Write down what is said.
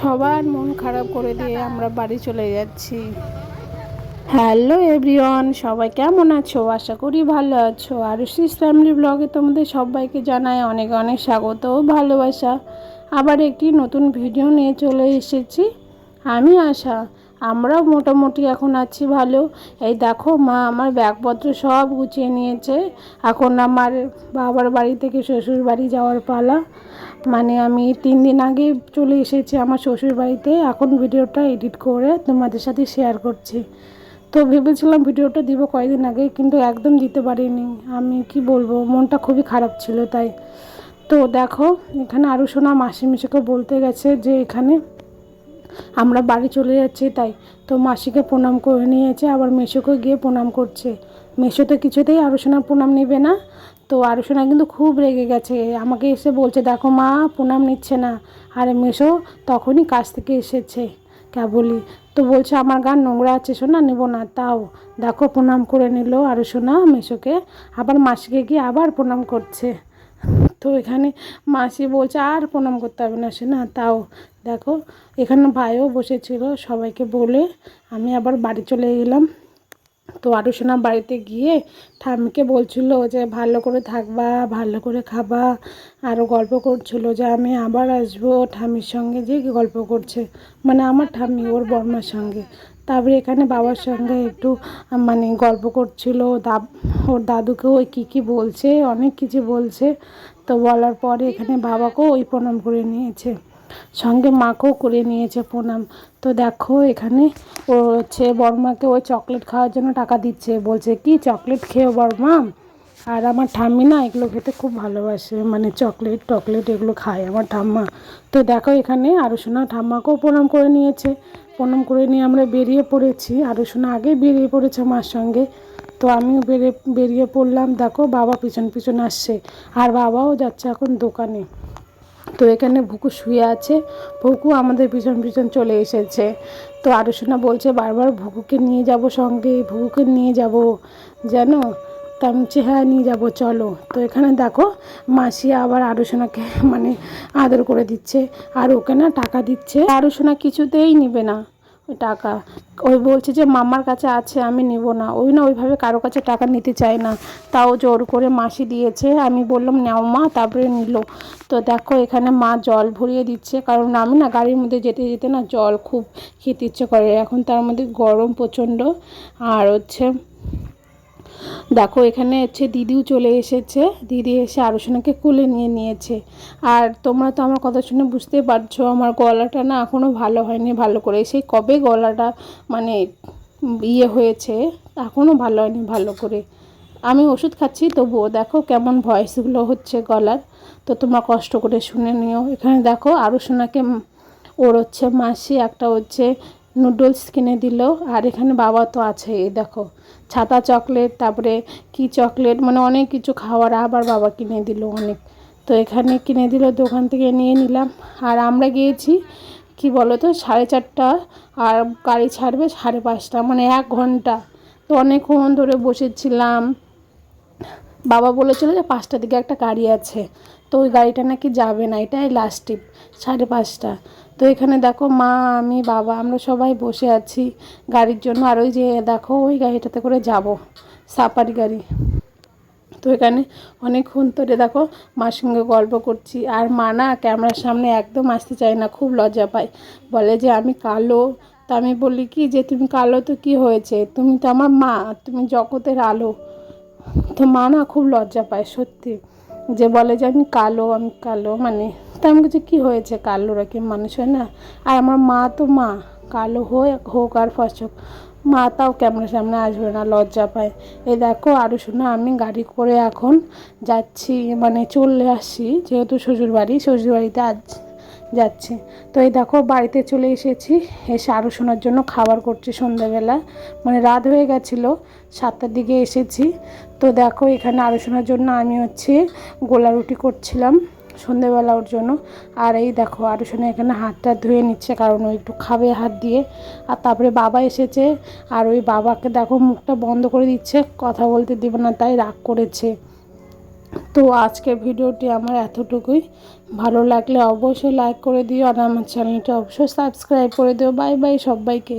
সবার মন খারাপ করে দিয়ে আমরা বাড়ি চলে যাচ্ছি। হ্যালো এভরিওয়ান, সবাই কেমন আছো? আশা করি ভালো আছো। আরুষিস ফ্যামিলি ব্লগে তোমাদের সবাইকে জানাই অনেক অনেক স্বাগত ও ভালোবাসা। আবার একটি নতুন ভিডিও নিয়ে চলে এসেছি। আমি আশা, আমরাও মোটামুটি এখন আছি ভালো। এই দেখো, মা আমার ব্যাগপত্র সব গুছিয়ে নিয়েছে। এখন আমার বাবার বাড়ি থেকে শ্বশুর বাড়ি যাওয়ার পালা। মানে আমি 3 দিন আগে চলে এসেছি আমার শ্বশুর বাড়িতে। এখন ভিডিওটা এডিট করে তোমাদের সাথে শেয়ার করছি। তো ভেবেছিলাম ভিডিওটা দিব কয়েকদিন আগে, কিন্তু একদম দিতে পারিনি। আমি কি বলবো, মনটা খুবই খারাপ ছিল তাই। তো দেখো, এখানে আরও সোনা মাসি মেশোকে বলতে গেছে যে এখানে আমরা বাড়ি চলে যাচ্ছি তাই। তো মাসিকে প্রণাম করে নিয়েছে, আবার মেশোকে গিয়ে প্রণাম করছে। মেশো তো কিছুতেই আরও সোনা প্রণাম নেবে না। তো আরও সোনা কিন্তু খুব রেগে গেছে, আমাকে এসে বলছে দেখো মা প্রণাম নিচ্ছে না। আর মেশো তখনই কাছ থেকে এসেছে কেবলই। তো বলছে আমার গান নোংরা আছে সোনা, নেবো না। তাও দেখো প্রণাম করে নিল আরও সোনা মেশোকে, আবার মাসিকে গিয়ে আবার প্রণাম করছে। তো এখানে মাসি বলছে আর প্রণাম করতে হবে না সে না। তাও দেখো, এখানে ভাইও বসেছিল, সবাইকে বলে আমি আবার বাড়ি চলে গেলাম। তো আরও সোনা বাড়িতে গিয়ে ঠাম্মিকে বলছিল যে ভালো করে থাকবা, ভালো করে খাবা। আরও গল্প করছিল যে আমি আবার আসবো। ঠাম্মির সঙ্গে যে গল্প করছে, মানে আমার ঠাম্মি ওর বর্মার সঙ্গে। তারপরে এখানে বাবার সঙ্গে একটু মানে গল্প করছিল। ওর দাদুকেও ওই কী বলছে, অনেক কিছু বলছে। তো বলার পরে এখানে বাবাকেও ওই প্রণাম করে নিয়েছে, সঙ্গে মাকেও করে নিয়েছে প্রণাম। তো দেখো এখানে ও হচ্ছে বড়মাকে ওই চকলেট খাওয়ার জন্য টাকা দিচ্ছে, বলছে কি চকলেট খেয়েও বড়মা। আর আমার ঠাম্মি না এগুলো খেতে খুব ভালোবাসে, মানে চকলেট টকলেট এগুলো খায় আমার ঠাম্মা। তো দেখো এখানে আরও সোনা ঠাম্মাকেও প্রণাম করে নিয়েছে। প্রণাম করে নিয়ে আমরা বেরিয়ে পড়েছি। আরও সোনা আগেই বেরিয়ে পড়েছে মার সঙ্গে। তো আমিও বেরিয়ে পড়লাম। দেখো বাবা পিছন পিছন আসছে, আর বাবাও যাচ্ছে এখন দোকানে। তো এখানে ভুকু শুয়ে আছে, ভুকু আমাদের পিছন পিছন চলে এসেছে। তো আরও সোনা বলছে বারবার ভুকুকে নিয়ে যাব সঙ্গে, ভুকুকে নিয়ে যাব জানো। তা আমি বলছি হ্যাঁ নিয়ে যাবো চলো। তো এখানে দেখো মাসি আবার আরও সোনাকে মানে আদর করে দিচ্ছে, আর ওকে না টাকা দিচ্ছে। আরও সোনা কিছুতেই নিবে না ওই টাকা। ওই বলছে যে মামার কাছে আছে, আমি নেব না। ওই না ওইভাবে কারো কাছে টাকা নিতে চায় না, তাও জোর করে মাসি দিয়েছে। আমি বললাম নাও মা, তারপরে নিল। তো দেখো এখানে মা জল ভরিয়ে দিচ্ছে, কারণ আমি না গাড়ির মধ্যে যেতে যেতে না জল খুব খেতে ইচ্ছে করে। এখন তার মধ্যে গরম প্রচণ্ড। আর হচ্ছে দেখো এখানে হচ্ছে দিদিও চলে এসেছে। দিদি এসে আরও সোনাকে কোলে নিয়ে নিয়েছে। আর তোমরা তো আমার কথা শুনে বুঝতে পারছো আমার গলাটা না এখনও ভালো হয়নি ভালো করে। সেই কবে গলাটা মানে হয়েছে, এখনও ভালো হয়নি ভালো করে। আমি ওষুধ খাচ্ছি তবুও দেখো কেমন ভয়েসগুলো হচ্ছে গলার। তো তোমরা কষ্ট করে শুনে নিও। এখানে দেখো আরও সোনাকে ওর হচ্ছে মাসি একটা হচ্ছে নুডলস কিনে দিল। আর এখানে বাবা তো আছে, এই দেখো ছাতা চকলেট, তারপরে কি চকলেট, মানে অনেক কিছু খাওয়ার আবার বাবা কিনে দিল অনেক। তো এখানে কিনে দিল, দোকান থেকে নিয়ে নিলাম। আর আমরা গিয়েছি কি বলো তো 4:30, আর গাড়ি ছাড়বে 5:30, মানে 1 ঘন্টা। তো অনেকক্ষণ ধরে বসেছিলাম। বাবা বলেছিল যে 5টার দিকে একটা গাড়ি আছে, তো ওই গাড়িটা নাকি যাবে না, এটাই লাস্ট ট্রিপ 5:30। তো এখানে দেখো মা আমি বাবা আমরা সবাই বসে আছি গাড়ির জন্য। আর ওই যে দেখো ওই গাড়িটাতে করে যাব, সাফারি গাড়ি। তো এখানে অনেকক্ষণ ধরে দেখো মার সঙ্গে গল্প করছি। আর মা না ক্যামেরার সামনে একদম আসতে চায় না, খুব লজ্জা পায়, বলে যে আমি কালো। তা আমি বলি কি যে তুমি কালো তো কি হয়েছে, তুমি তো আমার মা, তুমি জগতের আলো। তো মা না খুব লজ্জা পায় সত্যি, যে বলে যে আমি কালো মানে। তা আমি কিছু কী হয়েছে, কালোরা কি মানুষ হয় না? আর আমার মা তো মা, কালো হোক আর ফসক, মা তাও ক্যামেরার সামনে আসবে না, লজ্জা পায়। এই দেখো আরও শোনা আমি গাড়ি করে এখন যাচ্ছি, মানে চলে আসছি যেহেতু শ্বশুরবাড়িতে আজ যাচ্ছি। তো এই দেখো বাড়িতে চলে এসেছি, এসে আরও শোনার জন্য খাবার করছি সন্ধ্যাবেলা, মানে রাত হয়ে গেছিলো, 7টার দিকে এসেছি। তো দেখো এখানে আরও শোনার জন্য আমি হচ্ছে গোলা রুটি করছিলাম সন্ধ্যেবেলা ওর জন্য। আর এই দেখো আরও শোনা এখানে হাতটা ধুয়ে নিচ্ছে, কারণ ও একটু খাবে হাত দিয়ে। আর তারপরে বাবা এসেছে, আর ওই বাবাকে দেখো মুখটা বন্ধ করে দিচ্ছে, কথা বলতে দিবে না, তাই রাগ করেছে। তো আজকের ভিডিওটি আমার এতটুকুই। ভালো লাগলে অবশ্যই লাইক করে দিও আর আমার চ্যানেলটা অবশ্যই সাবস্ক্রাইব করে দিও। বাই বাই সবাইকে।